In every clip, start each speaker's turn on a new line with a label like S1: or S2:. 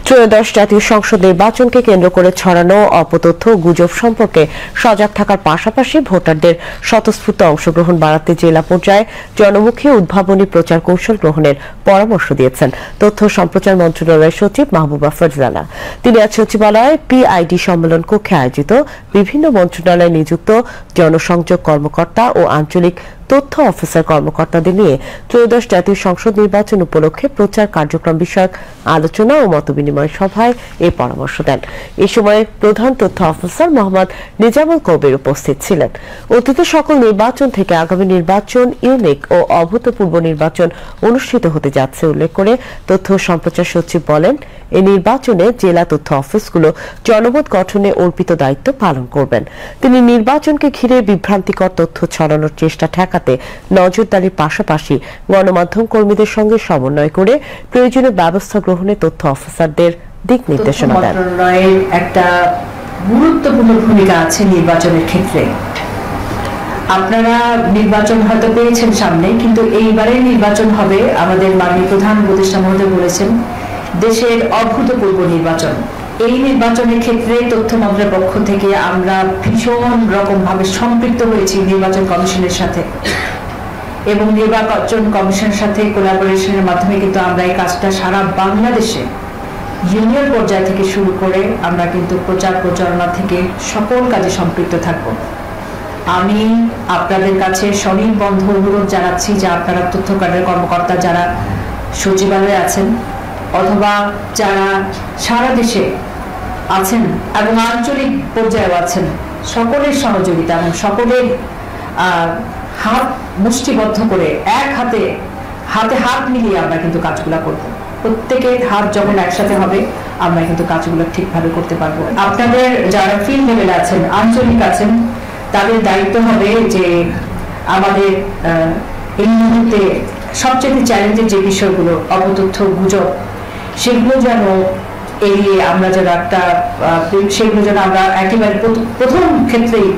S1: ত্রয়োদশ জাতীয় সংসদ নির্বাচনকে কেন্দ্র করে ছড়ানো অপতথ্য ও গুজব সম্পর্কে সজাগ থাকার পাশাপাশি ভোটারদের স্বতঃস্ফূর্ত অংশগ্রহণ বাড়াতে জেলা পর্যায়ে জনমুখী উদ্ভাবনী প্রচার কৌশল গ্রহণের পরামর্শ দিয়েছেন তথ্য ও সম্প্রচার মন্ত্রণালয়ের সচিব মাহবুবা ফারজানা। তিনি আজ সচিবালয়ে পিআইডি সম্মেলন কক্ষে আয়োজিত বিভিন্ন মন্ত্রণালয়ে নিযুক্ত জনসংযোগ কর্মকর্তা ও আঞ্চলিক তথ্য অফিসার কর্মকর্তাদের নিয়ে ত্রয়োদশ জাতীয় সংসদ নির্বাচন উপলক্ষে প্রচার কার্যক্রম বিষয়ক আলোচনা ও মতবিনিময় সভায় এই পরামর্শ দেন। এ সময় প্রধান তথ্য অফিসার মোহাম্মদ নিজামুল কবির উপস্থিত ছিলেন। অতীত সকল নির্বাচন থেকে আগামী নির্বাচন ইউনিক ও অভূতপূর্ব নির্বাচন অনুষ্ঠিত হতে যাচ্ছে উল্লেখ করে তথ্য ও সম্প্রচার সচিব বলেন, এই নির্বাচনে জেলা তথ্য অফিসগুলো জনমত গঠনে অর্পিত দায়িত্ব পালন করবেন। তিনি নির্বাচনকে ঘিরে বিভ্রান্তিকর তথ্য ছড়ানোর চেষ্টা ঠেকাতে নজরদারির পাশাপাশি গণমাধ্যম কর্মীদের সঙ্গে সমন্বয় করে প্রয়োজনীয় ব্যবস্থা গ্রহণে তথ্য অফিসারদের দিক নির্দেশনা দেন।
S2: মন্ত্রণালয়ের একটা গুরুত্বপূর্ণ ভূমিকা আছে নির্বাচনের ক্ষেত্রে। আপনারা নির্বাচন হয়তো পেয়েছেন সামনে, কিন্তু এইবারের নির্বাচন হবে, আমাদের মাননীয় প্রধান উপদেষ্টা মহোদয় বলেছেন, দেশের অভূতপূর্ব নির্বাচন। এই নির্বাচনের ক্ষেত্রে তথ্য মন্ত্রণালয়ের পক্ষ থেকে আমরা ভীষণ রকম ভাবে সম্পৃক্ত হয়েছি নির্বাচন কমিশনের সাথে, এবং নির্বাচন কমিশনের সাথে কোলাবোরেশনের মাধ্যমে কিন্তু আমরা এই কাজটা সারা বাংলাদেশে ইউনিয়ন পর্যায় থেকে শুরু করে আমরা কিন্তু প্রচার প্রচারণা থেকে সকল কাজে সম্পৃক্ত থাকব। আমি আপনাদের কাছে সনির্বন্ধ অনুরোধ জানাচ্ছি যে আপনারা তথ্য কার্ডের কর্মকর্তা যারা সচিবালয়ে আছেন অথবা যারা সারা দেশে আছেন এবং আঞ্চলিক পর্যায়েও আছেন, সকলের সহযোগিতা এবং সকলের হাত মুষ্টিবদ্ধ করে এক হাতে হাত মিলিয়ে আমরা কিন্তু কাজগুলো করব। প্রত্যেকের হাত যখন একসাথে হবে আমরা কিন্তু কাজগুলো ঠিকভাবে করতে পারবো। আপনাদের যারা ফিল্ড লেভেলে আছেন, আঞ্চলিক আছেন, তাদের দায়িত্ব হবে যে আমাদের এই মুহূর্তে সবচেয়ে চ্যালেঞ্জের যে বিষয়গুলো অপতথ্য গুজব, সেগুলো যেন এড়িয়ে আমরা যেন সেগুলো যেন আমরা একেবারে প্রথম ক্ষেত্রেই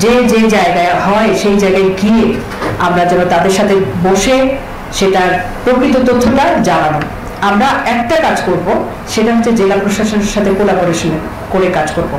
S2: যে জায়গায় হয় সেই জায়গায় গিয়ে আমরা যেন তাদের সাথে বসে সেটার প্রকৃত তথ্যটা জানানো। আমরা একটা কাজ করব, সেটা হচ্ছে জেলা প্রশাসনের সাথে কোলাবোরেশন করে কাজ করব।